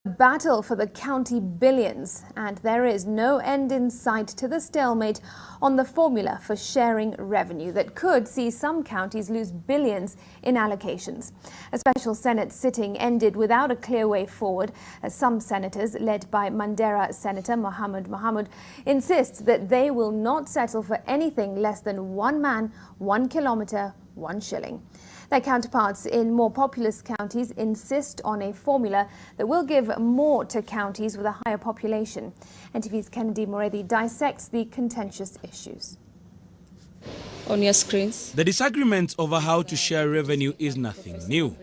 Battle for the county billions, and there is no end in sight to the stalemate on the formula for sharing revenue that could see some counties lose billions in allocations. A special Senate sitting ended without a clear way forward, as some senators, led by Mandera Senator Mohammed, insist that they will not settle for anything less than one man, 1 kilometre, 1 shilling. Their counterparts in more populous counties insist on a formula that will give more to counties with a higher population. NTV's Kennedy Morethi dissects the contentious issues. On your screens. The disagreement over how to share revenue is nothing new.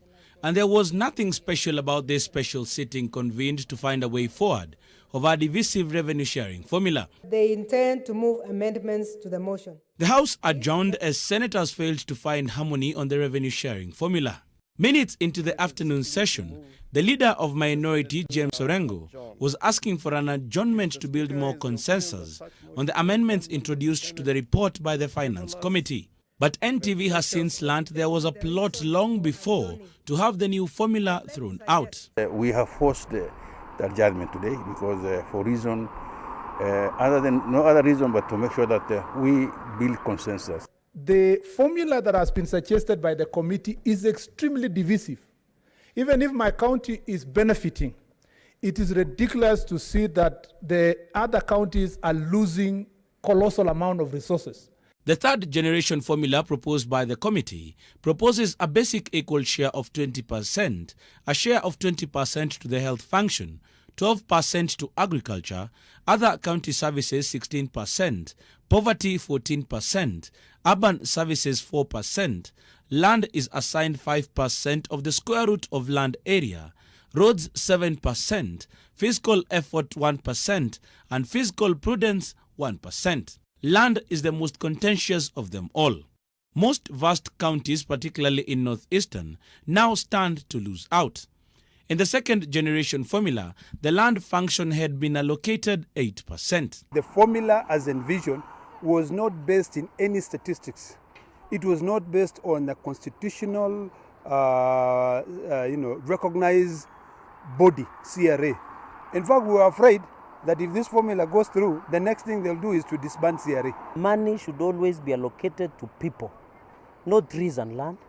And there was nothing special about this special sitting convened to find a way forward of our divisive revenue sharing formula. They intend to move amendments to the motion. The House adjourned as senators failed to find harmony on the revenue sharing formula. Minutes into the afternoon session, the leader of minority, James Orengo, was asking for an adjournment to build more consensus on the amendments introduced to the report by the Finance Committee. But NTV has since learned there was a plot long before to have the new formula thrown out. We have forced the adjournment today because for reason no other reason but to make sure that we build consensus. The formula that has been suggested by the committee is extremely divisive. Even if my county is benefiting, it is ridiculous to see that the other counties are losing colossal amount of resources. The third generation formula proposed by the committee proposes a basic equal share of 20%, a share of 20% to the health function, 12% to agriculture, other county services 16%, poverty 14%, urban services 4%, land is assigned 5% of the square root of land area, roads 7%, fiscal effort 1%, and fiscal prudence 1%. Land is the most contentious of them all. Most vast counties, particularly in northeastern, now stand to lose out. In the second generation formula, the land function had been allocated 8%. The formula as envisioned was not based in any statistics. It was not based on a constitutional, recognized body, CRA. In fact, we were afraid that if this formula goes through, the next thing they'll do is to disband CRA. Money should always be allocated to people, not trees and land.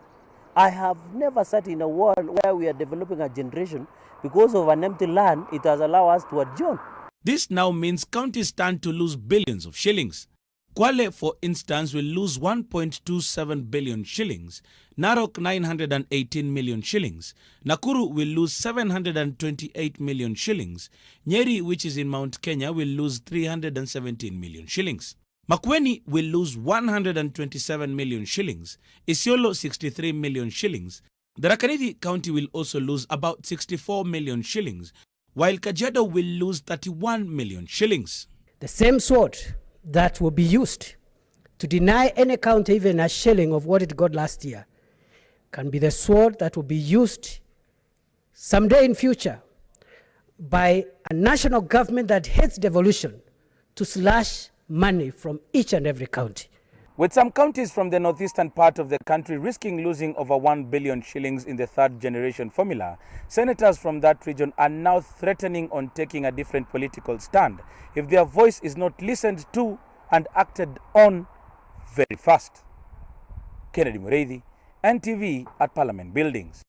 I have never sat in a world where we are developing a generation because of an empty land. It has allowed us to adjourn. This now means counties stand to lose billions of shillings. Kwale, for instance, will lose 1.27 billion shillings, Narok 918 million shillings, Nakuru will lose 728 million shillings, Nyeri, which is in Mount Kenya, will lose 317 million shillings. Makueni will lose 127 million shillings, Isiolo 63 million shillings. The Tharaka County will also lose about 64 million shillings, while Kajiado will lose 31 million shillings. The same sword that will be used to deny any county even a shilling of what it got last year can be the sword that will be used someday in future by a national government that hates devolution to slash money from each and every county. With some counties from the northeastern part of the country risking losing over 1 billion shillings in the third generation formula, senators from that region are now threatening on taking a different political stand if their voice is not listened to and acted on very fast. Kennedy Morethi, NTV at Parliament Buildings.